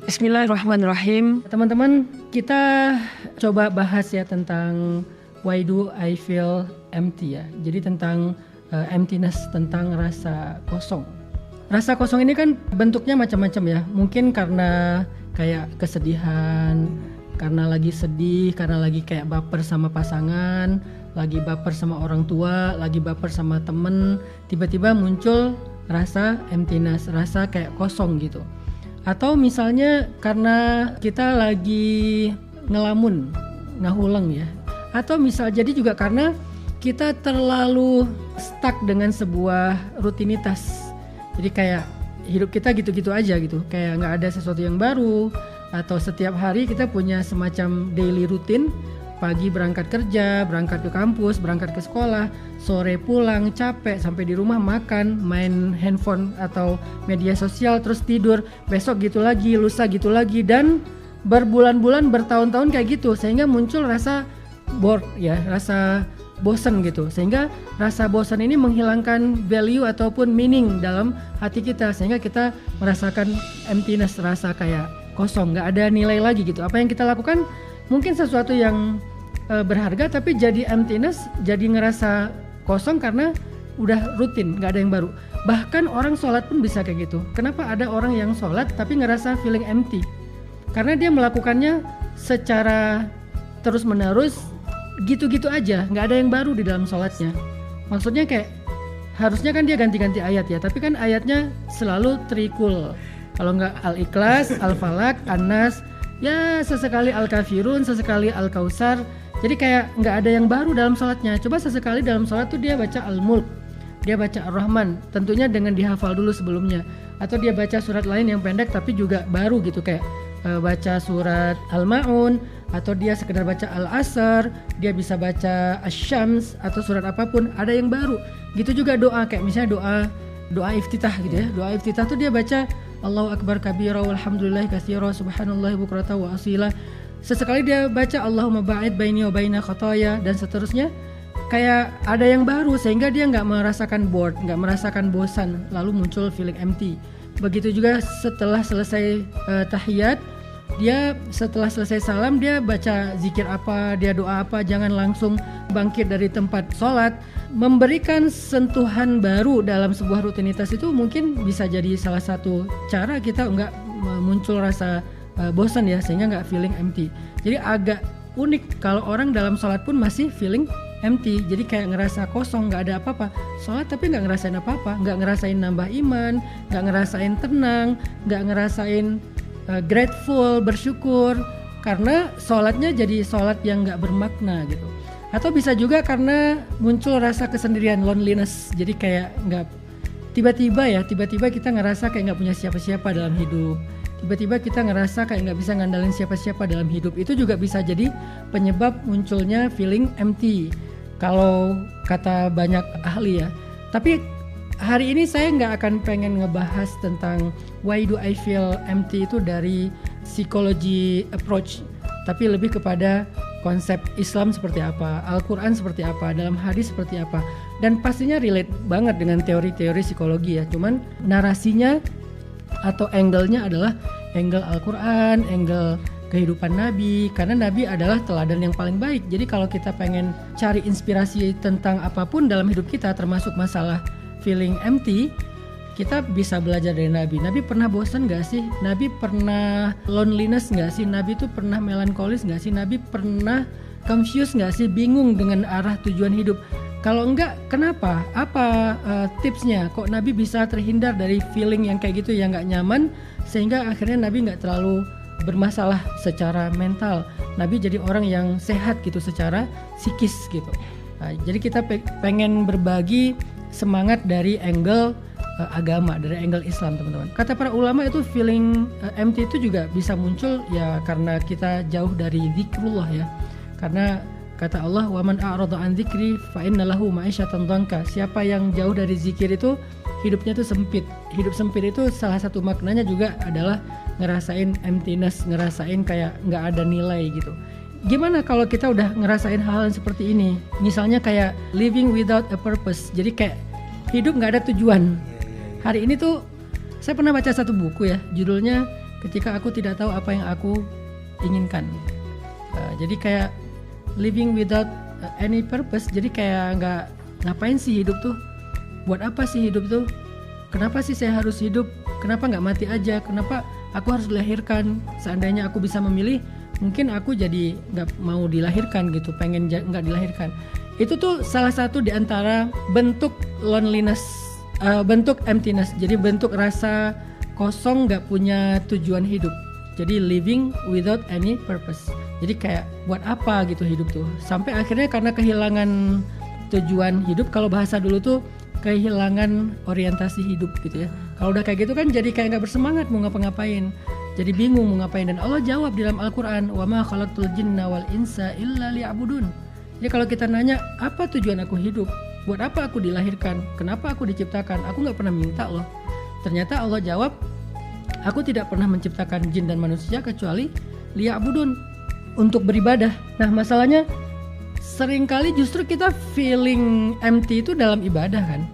Bismillahirrahmanirrahim. Teman-teman, kita coba bahas ya tentang why do I feel empty ya. Jadi tentang emptiness, tentang rasa kosong. Rasa kosong ini kan bentuknya macam-macam ya. Mungkin karena kayak kesedihan, karena lagi sedih, karena lagi kayak baper sama pasangan, lagi baper sama orang tua, lagi baper sama temen, tiba-tiba muncul rasa emptiness, rasa kayak kosong gitu. Atau misalnya karena kita lagi ngelamun, ngahulang ya. Atau jadi juga karena kita terlalu stuck dengan sebuah rutinitas. Jadi kayak hidup kita gitu-gitu aja gitu, kayak nggak ada sesuatu yang baru. Atau setiap hari kita punya semacam daily routine. Pagi berangkat kerja, berangkat ke kampus, berangkat ke sekolah, sore pulang capek, sampai di rumah makan, main handphone atau media sosial, terus tidur, besok gitu lagi, lusa gitu lagi, dan berbulan-bulan, bertahun-tahun kayak gitu, sehingga muncul rasa bored ya, rasa bosan gitu, sehingga rasa bosan ini menghilangkan value ataupun meaning dalam hati kita, sehingga kita merasakan emptiness, rasa kayak kosong, nggak ada nilai lagi gitu. Apa yang kita lakukan mungkin sesuatu yang berharga, tapi jadi emptiness, jadi ngerasa kosong karena udah rutin, nggak ada yang baru. Bahkan orang sholat pun bisa kayak gitu. Kenapa ada orang yang sholat tapi ngerasa feeling empty? Karena dia melakukannya secara terus menerus, gitu-gitu aja, nggak ada yang baru di dalam sholatnya. Maksudnya kayak harusnya kan dia ganti-ganti ayat ya, tapi kan ayatnya selalu trikul. Kalau nggak Al-Ikhlas, Al-Falak, An-Nas, ya sesekali Al-Kafirun, sesekali Al-Kausar. Jadi kayak nggak ada yang baru dalam sholatnya. Coba sesekali dalam sholat tuh dia baca Al-Mulk, dia baca Ar-Rahman, tentunya dengan dihafal dulu sebelumnya. Atau dia baca surat lain yang pendek tapi juga baru gitu, kayak baca surat Al-Ma'un, atau dia sekedar baca Al-Asr, dia bisa baca Asy-Syams, atau surat apapun, ada yang baru. Gitu juga doa, kayak misalnya doa iftitah gitu ya. Doa iftitah tuh dia baca Allahu Akbar kabira walhamdulillahi katsira subhanallahi bukrata wa asila. Sesekali dia baca Allahumma ba'id baini wa baina khotoya, dan seterusnya. Kayak ada yang baru sehingga dia nggak merasakan bored, nggak merasakan bosan, lalu muncul feeling empty. Begitu juga setelah selesai tahiyat, dia setelah selesai salam dia baca zikir apa, dia doa apa, jangan langsung bangkit dari tempat sholat. Memberikan sentuhan baru dalam sebuah rutinitas itu mungkin bisa jadi salah satu cara kita nggak muncul rasa bosan ya, sehingga nggak feeling empty. Jadi agak unik kalau orang dalam sholat pun masih feeling empty, jadi kayak ngerasa kosong, nggak ada apa-apa. Sholat tapi nggak ngerasain apa-apa, nggak ngerasain nambah iman, nggak ngerasain tenang, nggak ngerasain grateful, bersyukur, karena sholatnya jadi sholat yang nggak bermakna gitu. Atau bisa juga karena muncul rasa kesendirian, loneliness, jadi kayak nggak tiba-tiba kita ngerasa kayak nggak punya siapa-siapa dalam hidup. Tiba-tiba kita ngerasa kayak nggak bisa ngandalin siapa-siapa dalam hidup. Itu juga bisa jadi penyebab munculnya feeling empty, kalau kata banyak ahli ya. Tapi hari ini saya nggak akan pengen ngebahas tentang why do I feel empty itu dari psychology approach, tapi lebih kepada konsep Islam seperti apa, Al-Quran seperti apa, dalam hadis seperti apa. Dan pastinya relate banget dengan teori-teori psikologi ya. Cuman narasinya atau angle-nya adalah angle Al-Quran, angle kehidupan Nabi, karena Nabi adalah teladan yang paling baik. Jadi kalau kita pengen cari inspirasi tentang apapun dalam hidup kita, termasuk masalah feeling empty, kita bisa belajar dari Nabi. Nabi pernah bosan gak sih? Nabi pernah loneliness gak sih? Nabi tuh pernah melankolis gak sih? Nabi pernah confused gak sih? Bingung dengan arah tujuan hidup? Kalau enggak, kenapa? Apa tipsnya? Kok Nabi bisa terhindar dari feeling yang kayak gitu, yang gak nyaman, sehingga akhirnya Nabi gak terlalu bermasalah secara mental. Nabi jadi orang yang sehat gitu secara psikis gitu. Nah, jadi kita pengen berbagi semangat dari angle agama, dari angle Islam teman-teman. Kata para ulama itu feeling empty itu juga bisa muncul ya karena kita jauh dari zikrullah ya. Karena kata Allah, "Wa man a'rada an dzikri fa inna lahu ma'isyatan dhanka." Siapa yang jauh dari zikir itu hidupnya tuh sempit. Hidup sempit itu salah satu maknanya juga adalah ngerasain emptiness, ngerasain kayak nggak ada nilai gitu. Gimana kalau kita udah ngerasain hal seperti ini? Misalnya kayak living without a purpose. Jadi kayak hidup nggak ada tujuan. Hari ini tuh saya pernah baca satu buku ya, judulnya ketika aku tidak tahu apa yang aku inginkan. Jadi kayak living without any purpose. Jadi kayak nggak, ngapain sih hidup tuh? Buat apa sih hidup tuh? Kenapa sih saya harus hidup? Kenapa nggak mati aja? Kenapa aku harus dilahirkan? Seandainya aku bisa memilih, mungkin aku jadi nggak mau dilahirkan gitu, pengen nggak dilahirkan. Itu tuh salah satu di antara bentuk loneliness, bentuk emptiness. Jadi bentuk rasa kosong, nggak punya tujuan hidup. Jadi living without any purpose. Jadi kayak buat apa gitu hidup tuh? Sampai akhirnya karena kehilangan tujuan hidup, kalau bahasa dulu tuh kehilangan orientasi hidup gitu ya. Kalau udah kayak gitu kan jadi kayak nggak bersemangat mau ngapa-ngapain. Jadi bingung mau ngapain, dan Allah jawab di dalam Al-Qur'an, "Wa ma khalaqtul jinna wal insa illa liya'budun." Jadi kalau kita nanya, apa tujuan aku hidup? Buat apa aku dilahirkan? Kenapa aku diciptakan? Aku nggak pernah minta loh. Ternyata Allah jawab, aku tidak pernah menciptakan jin dan manusia kecuali liya'budun, untuk beribadah. Nah masalahnya seringkali justru kita feeling empty itu dalam ibadah kan.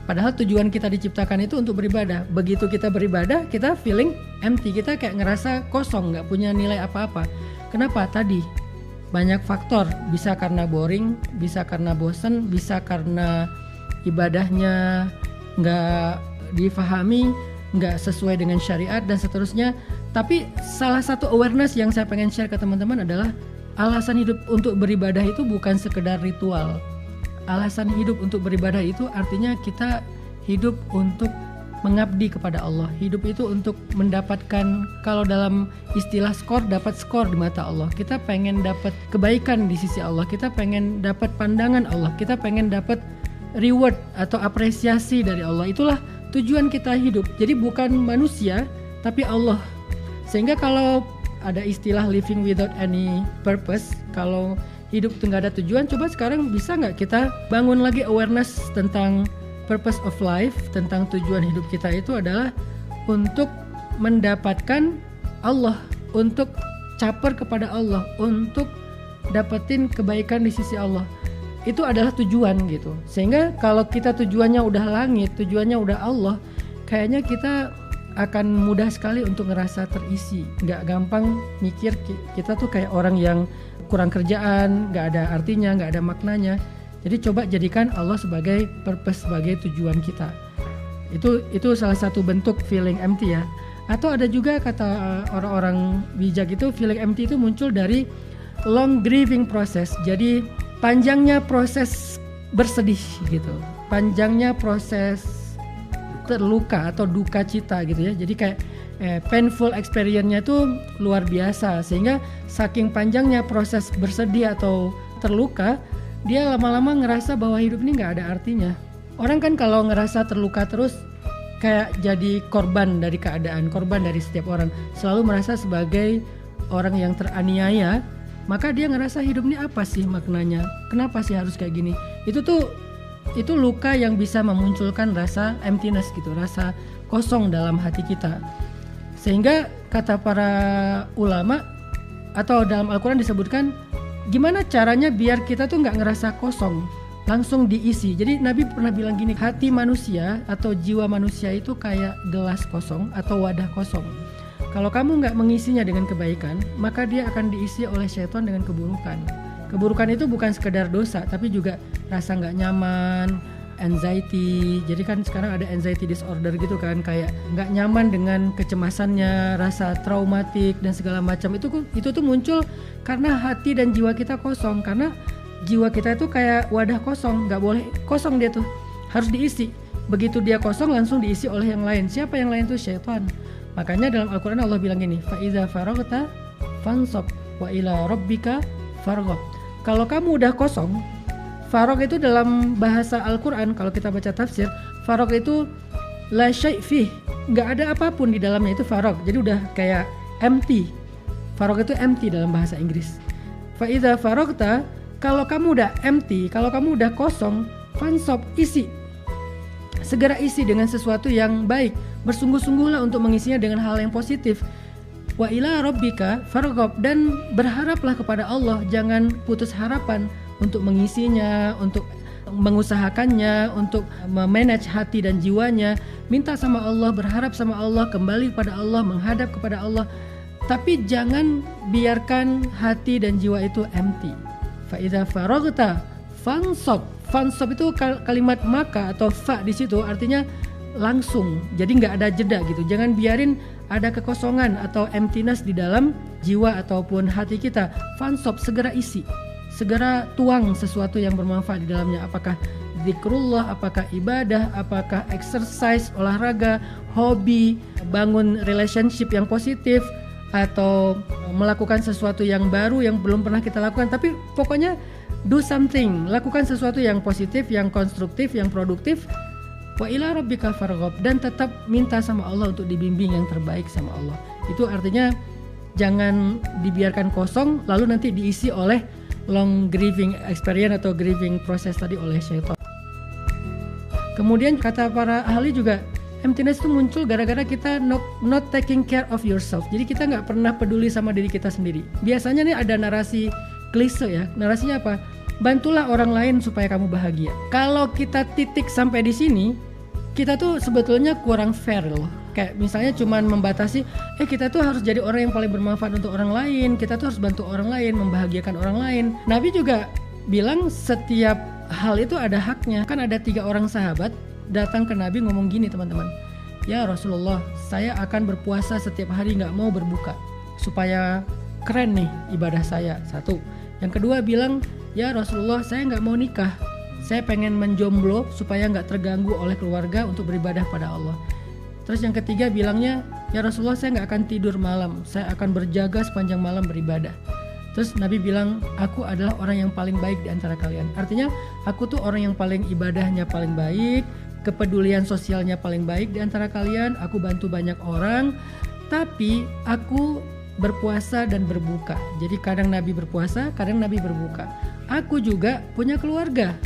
Padahal tujuan kita diciptakan itu untuk beribadah. Begitu kita beribadah, kita feeling empty. Kita kayak ngerasa kosong, gak punya nilai apa-apa. Kenapa? Tadi banyak faktor. Bisa karena boring, bisa karena bosen, bisa karena ibadahnya gak difahami, gak sesuai dengan syariat dan seterusnya. Tapi salah satu awareness yang saya pengen share ke teman-teman adalah alasan hidup untuk beribadah itu bukan sekedar ritual. Alasan hidup untuk beribadah itu artinya kita hidup untuk mengabdi kepada Allah. Hidup itu untuk mendapatkan, kalau dalam istilah skor, dapat skor di mata Allah. Kita pengen dapat kebaikan di sisi Allah. Kita pengen dapat pandangan Allah. Kita pengen dapat reward atau apresiasi dari Allah. Itulah tujuan kita hidup. Jadi bukan manusia, tapi Allah. Sehingga kalau ada istilah living without any purpose, kalau hidup itu nggak ada tujuan, coba sekarang bisa nggak kita bangun lagi awareness tentang purpose of life, tentang tujuan hidup kita itu adalah untuk mendapatkan Allah, untuk caper kepada Allah, untuk dapetin kebaikan di sisi Allah. Itu adalah tujuan gitu. Sehingga kalau kita tujuannya udah langit, tujuannya udah Allah, kayaknya kita akan mudah sekali untuk ngerasa terisi. Nggak gampang mikir kita tuh kayak orang yang kurang kerjaan, nggak ada artinya, nggak ada maknanya. Jadi coba jadikan Allah sebagai purpose, sebagai tujuan kita. Itu salah satu bentuk feeling empty ya. Atau ada juga kata orang-orang bijak itu, feeling empty itu muncul dari long grieving process. Jadi panjangnya proses bersedih gitu, panjangnya proses terluka atau duka cita gitu ya. Jadi kayak painful experience-nya itu luar biasa, sehingga saking panjangnya proses bersedih atau terluka, dia lama-lama ngerasa bahwa hidup ini nggak ada artinya. Orang kan kalau ngerasa terluka terus kayak jadi korban dari keadaan, korban dari setiap orang, selalu merasa sebagai orang yang teraniaya, maka dia ngerasa hidup ini apa sih maknanya? Kenapa sih harus kayak gini? Itu luka yang bisa memunculkan rasa emptiness gitu, rasa kosong dalam hati kita. Sehingga kata para ulama atau dalam Al-Quran disebutkan, gimana caranya biar kita tuh nggak ngerasa kosong, langsung diisi. Jadi Nabi pernah bilang gini, hati manusia atau jiwa manusia itu kayak gelas kosong atau wadah kosong. Kalau kamu nggak mengisinya dengan kebaikan, maka dia akan diisi oleh syaitan dengan keburukan. Keburukan itu bukan sekedar dosa, tapi juga rasa nggak nyaman, anxiety. Jadi kan sekarang ada anxiety disorder gitu kan, kayak nggak nyaman dengan kecemasannya, rasa traumatik dan segala macam. Itu tuh muncul karena hati dan jiwa kita kosong. Karena jiwa kita itu kayak wadah kosong, nggak boleh kosong, dia tuh harus diisi. Begitu dia kosong langsung diisi oleh yang lain. Siapa yang lain tuh? Syaitan. Makanya dalam Al-Quran Allah bilang gini, fa iza faraghta fansab wa ila rabbika farghab. Kalau kamu udah kosong, faragh itu dalam bahasa Al-Quran, kalau kita baca tafsir, faragh itu la syai' fih, nggak ada apapun di dalamnya, itu faragh. Jadi udah kayak empty. Faragh itu empty dalam bahasa Inggris. Fa idza faraghta, kalau kamu udah empty, kalau kamu udah kosong, fansab, isi. Segera isi dengan sesuatu yang baik. Bersungguh-sungguhlah untuk mengisinya dengan hal yang positif. Wa ila rabbika farghab, dan berharaplah kepada Allah, jangan putus harapan untuk mengisinya, untuk mengusahakannya, untuk memanage hati dan jiwanya, minta sama Allah, berharap sama Allah, kembali kepada Allah, menghadap kepada Allah. Tapi jangan biarkan hati dan jiwa itu empty. Fa idza faraghta fansab. Fansab itu kalimat maka atau fa di situ artinya langsung. Jadi nggak ada jeda gitu. Jangan biarin ada kekosongan atau emptiness di dalam jiwa ataupun hati kita. Fansab, segera isi. Segera tuang sesuatu yang bermanfaat di dalamnya. Apakah zikrullah, apakah ibadah, apakah exercise, olahraga, hobi, bangun relationship yang positif, atau melakukan sesuatu yang baru yang belum pernah kita lakukan. Tapi pokoknya do something, lakukan sesuatu yang positif, yang konstruktif, yang produktif. Wa ila rabbika farghab, dan tetap minta sama Allah untuk dibimbing yang terbaik sama Allah. Itu artinya jangan dibiarkan kosong lalu nanti diisi oleh long grieving experience atau grieving proses tadi oleh syaitan. Kemudian kata para ahli juga, emptiness itu muncul gara-gara kita not taking care of yourself. Jadi kita nggak pernah peduli sama diri kita sendiri. Biasanya nih ada narasi klise ya. Narasinya apa? Bantulah orang lain supaya kamu bahagia. Kalau kita titik sampai di sini, kita tuh sebetulnya kurang fair loh. Kayak misalnya cuman membatasi, kita tuh harus jadi orang yang paling bermanfaat untuk orang lain. Kita tuh harus bantu orang lain, membahagiakan orang lain. Nabi juga bilang setiap hal itu ada haknya. Kan ada 3 orang sahabat datang ke Nabi ngomong gini teman-teman, ya Rasulullah, saya akan berpuasa setiap hari gak mau berbuka supaya keren nih ibadah saya. 1. Yang kedua bilang, ya Rasulullah, saya gak mau nikah, saya pengen menjomblo supaya gak terganggu oleh keluarga untuk beribadah pada Allah. Terus yang ketiga bilangnya, ya Rasulullah, saya gak akan tidur malam, saya akan berjaga sepanjang malam beribadah. Terus Nabi bilang, aku adalah orang yang paling baik di antara kalian. Artinya aku tuh orang yang paling ibadahnya paling baik, kepedulian sosialnya paling baik di antara kalian, aku bantu banyak orang, tapi aku berpuasa dan berbuka. Jadi kadang Nabi berpuasa, kadang Nabi berbuka. Aku juga punya keluarga,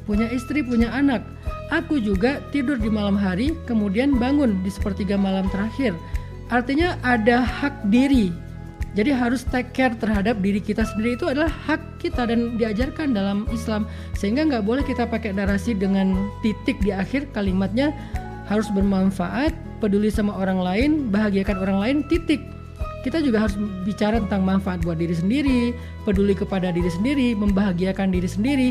punya istri, punya anak. Aku juga tidur di malam hari, kemudian bangun di sepertiga malam terakhir. Artinya ada hak diri. Jadi harus take care terhadap diri kita sendiri, itu adalah hak kita dan diajarkan dalam Islam. Sehingga nggak boleh kita pakai narasi dengan titik di akhir kalimatnya, harus bermanfaat, peduli sama orang lain, bahagiakan orang lain, titik. Kita juga harus bicara tentang manfaat buat diri sendiri, peduli kepada diri sendiri, membahagiakan diri sendiri.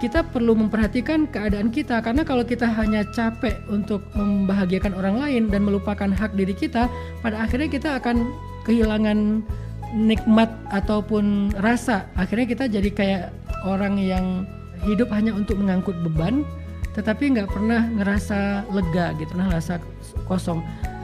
Kita perlu memperhatikan keadaan kita, karena kalau kita hanya capek untuk membahagiakan orang lain dan melupakan hak diri kita, pada akhirnya kita akan kehilangan nikmat ataupun rasa. Akhirnya kita jadi kayak orang yang hidup hanya untuk mengangkut beban, tetapi nggak pernah ngerasa lega gitu, ngerasa kosong.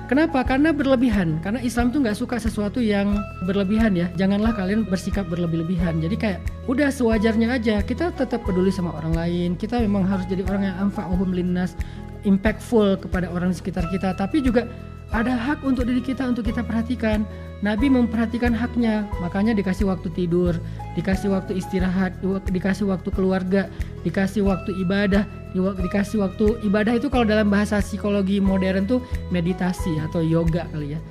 Kenapa? Karena berlebihan. Karena Islam tuh nggak suka sesuatu yang berlebihan ya. Janganlah kalian bersikap berlebih-lebihan. Jadi kayak udah sewajarnya aja. Kita tetap peduli sama orang lain. Kita memang harus jadi orang yang anfa'uhum linnas, impactful kepada orang sekitar kita. Tapi juga ada hak untuk diri kita untuk kita perhatikan. Nabi memperhatikan haknya, makanya dikasih waktu tidur, dikasih waktu istirahat, dikasih waktu keluarga, dikasih waktu ibadah, dikasih waktu ibadah itu kalau dalam bahasa psikologi modern tuh meditasi atau yoga kali ya.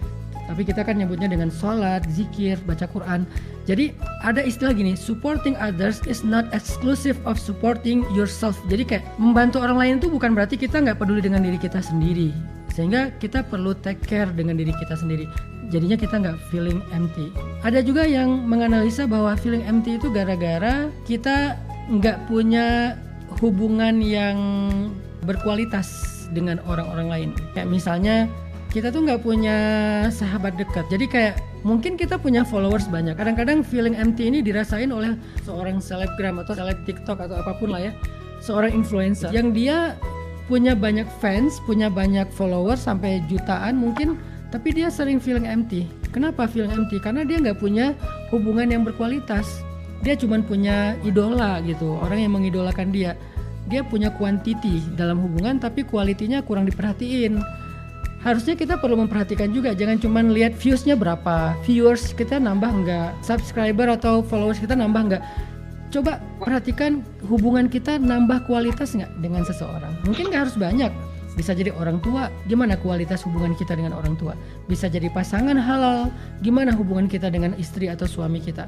Tapi kita kan nyebutnya dengan sholat, zikir, baca Quran. Jadi ada istilah gini, supporting others is not exclusive of supporting yourself. Jadi kayak membantu orang lain itu bukan berarti kita nggak peduli dengan diri kita sendiri. Sehingga kita perlu take care dengan diri kita sendiri. Jadinya kita nggak feeling empty. Ada juga yang menganalisa bahwa feeling empty itu gara-gara kita nggak punya hubungan yang berkualitas dengan orang-orang lain. Kayak misalnya kita tuh nggak punya sahabat dekat. Jadi kayak mungkin kita punya followers banyak. Kadang-kadang feeling empty ini dirasain oleh seorang selebgram atau seleb TikTok atau apapun lah ya. Seorang influencer yang dia punya banyak fans, punya banyak followers sampai jutaan mungkin, tapi dia sering feeling empty. Kenapa feeling empty? Karena dia nggak punya hubungan yang berkualitas. Dia cuma punya idola gitu, orang yang mengidolakan dia. Dia punya quantity dalam hubungan, tapi kualitinya kurang diperhatiin. Harusnya kita perlu memperhatikan juga, jangan cuma lihat viewsnya berapa, viewers kita nambah nggak, subscriber atau followers kita nambah nggak. Coba perhatikan hubungan kita nambah kualitas nggak dengan seseorang. Mungkin nggak harus banyak, bisa jadi orang tua, gimana kualitas hubungan kita dengan orang tua. Bisa jadi pasangan halal, gimana hubungan kita dengan istri atau suami kita.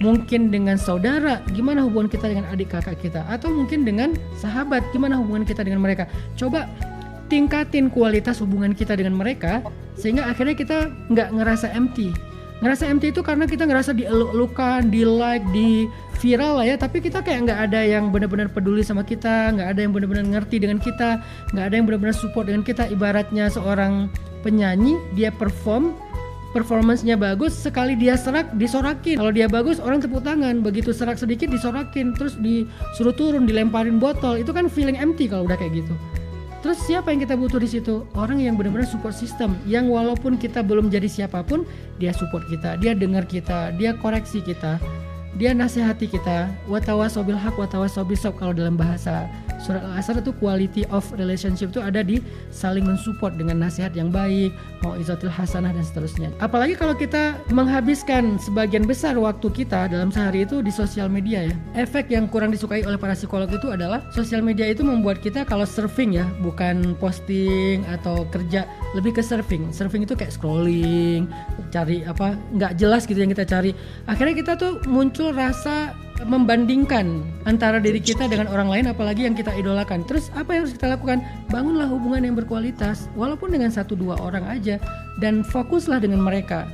mungkin dengan saudara, gimana hubungan kita dengan adik kakak kita, atau mungkin dengan sahabat, gimana hubungan kita dengan mereka. Coba tingkatin kualitas hubungan kita dengan mereka, sehingga akhirnya kita nggak ngerasa empty. Ngerasa empty itu karena kita ngerasa dieluk-elukan, di like, di viral lah ya, tapi kita kayak nggak ada yang benar-benar peduli sama kita, nggak ada yang benar-benar ngerti dengan kita, nggak ada yang benar-benar support dengan kita. Ibaratnya seorang penyanyi, dia performance-nya bagus, sekali dia serak disorakin. Kalau dia bagus orang tepuk tangan, begitu serak sedikit disorakin, terus disuruh turun, dilemparin botol. Itu kan feeling empty kalau udah kayak gitu. Terus siapa yang kita butuh di situ? Orang yang benar-benar support system, yang walaupun kita belum jadi siapapun, dia support kita, dia dengar kita, dia koreksi kita, dia nasihati kita. Watawasobil haq watawasobil sob kalau dalam bahasa surat Al-Asr itu quality of relationship itu ada di saling mensupport dengan nasihat yang baik, mau'izatul hasanah dan seterusnya. Apalagi kalau kita menghabiskan sebagian besar waktu kita dalam sehari itu di sosial media ya. Efek yang kurang disukai oleh para psikolog itu adalah sosial media itu membuat kita kalau surfing ya, bukan posting atau kerja, lebih ke surfing. Surfing itu kayak scrolling, cari apa nggak jelas gitu yang kita cari. Akhirnya kita tuh muncul rasa membandingkan antara diri kita dengan orang lain, apalagi yang kita idolakan. Terus apa yang harus kita lakukan? Bangunlah hubungan yang berkualitas, walaupun dengan 1-2 orang aja, dan fokuslah dengan mereka.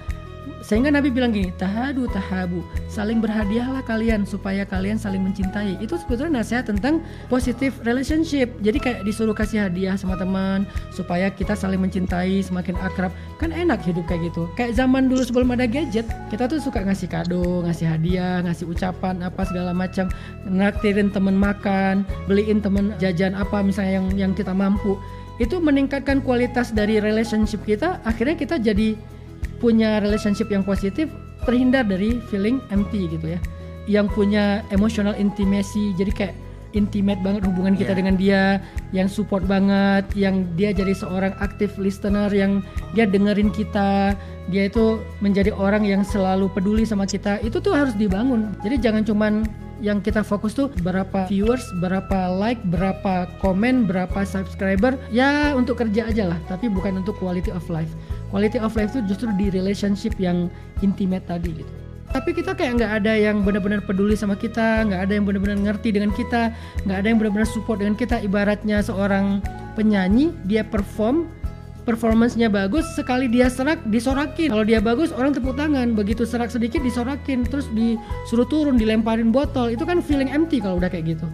Sehingga Nabi bilang gini, tahadu tahabu, saling berhadiahlah kalian supaya kalian saling mencintai. Itu sebetulnya nasihat tentang positive relationship. Jadi kayak disuruh kasih hadiah sama teman supaya kita saling mencintai, semakin akrab. Kan enak hidup kayak gitu. Kayak zaman dulu sebelum ada gadget, kita tuh suka ngasih kado, ngasih hadiah, ngasih ucapan apa segala macam, naktirin temen makan, beliin temen jajan apa misalnya yang kita mampu. Itu meningkatkan kualitas dari relationship kita. Akhirnya kita jadi punya relationship yang positif, terhindar dari feeling empty gitu ya. Yang punya emotional intimacy, jadi kayak intimate banget hubungan kita dengan dia, yang support banget, yang dia jadi seorang active listener, yang dia dengerin kita, dia itu menjadi orang yang selalu peduli sama kita. Itu tuh harus dibangun. Jadi jangan cuman yang kita fokus tuh berapa viewers, berapa like, berapa komen, berapa subscriber, ya untuk kerja aja lah, tapi bukan untuk quality of life. Quality of life itu justru di relationship yang intimate tadi gitu. Tapi kita kayak nggak ada yang benar-benar peduli sama kita, nggak ada yang benar-benar ngerti dengan kita, nggak ada yang benar-benar support dengan kita. Ibaratnya seorang penyanyi, dia performance-nya bagus, sekali dia serak disorakin. Kalau dia bagus orang tepuk tangan, begitu serak sedikit disorakin, terus disuruh turun, dilemparin botol. Itu kan feeling empty kalau udah kayak gitu.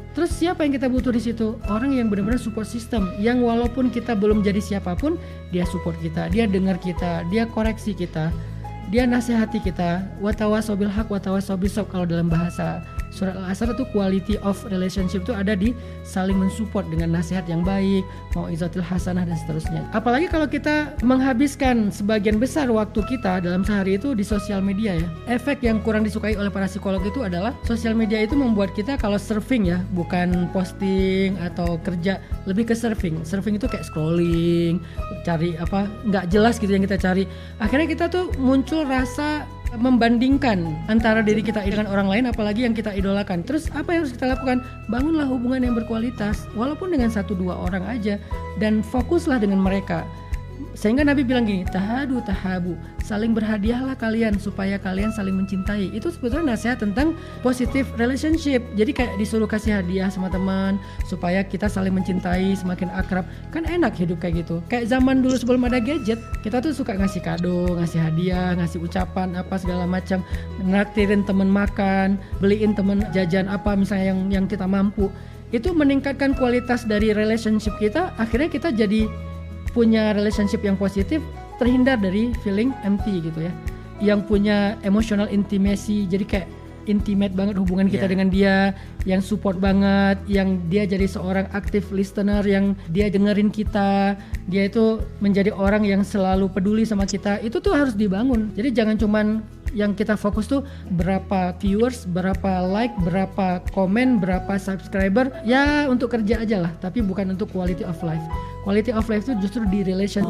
Terus siapa yang kita butuh di situ? Orang yang benar-benar support system, yang walaupun kita belum jadi siapapun, dia support kita, dia dengar kita, dia koreksi kita, dia nasihati kita. Watawasobil haq watawasobil sob kalau dalam bahasa surat Al-Asr itu quality of relationship itu ada di saling mensupport dengan nasihat yang baik, mau'izatul hasanah dan seterusnya. Apalagi kalau kita menghabiskan sebagian besar waktu kita dalam sehari itu di sosial media ya. Efek yang kurang disukai oleh para psikolog itu adalah sosial media itu membuat kita kalau surfing ya, bukan posting atau kerja, lebih ke surfing. Surfing itu kayak scrolling, cari apa nggak jelas gitu yang kita cari. Akhirnya kita tuh muncul rasa membandingkan antara diri kita dengan orang lain, apalagi yang kita idolakan. Terus apa yang harus kita lakukan? Bangunlah hubungan yang berkualitas, walaupun dengan 1-2 orang aja, dan fokuslah dengan mereka. Sehingga Nabi bilang gini, tahadu tahabu, saling berhadiahlah kalian supaya kalian saling mencintai. Itu sebetulnya nasihat tentang positive relationship. Jadi kayak disuruh kasih hadiah sama teman supaya kita saling mencintai, semakin akrab. Kan enak hidup kayak gitu. Kayak zaman dulu sebelum ada gadget, kita tuh suka ngasih kado, ngasih hadiah, ngasih ucapan apa segala macam, naktirin temen makan, beliin temen jajan apa misalnya yang kita mampu. Itu meningkatkan kualitas dari relationship kita. Akhirnya kita jadi punya relationship yang positif, terhindar dari feeling empty gitu ya. Yang punya emotional intimacy, jadi kayak intimate banget hubungan kita dengan dia, yang support banget, yang dia jadi seorang active listener, yang dia dengerin kita, dia itu menjadi orang yang selalu peduli sama kita. Itu tuh harus dibangun. Jadi jangan cuman yang kita fokus tuh berapa viewers, berapa like, berapa komen, berapa subscriber, ya untuk kerja aja lah, tapi bukan untuk quality of life. Quality of life itu justru di relation.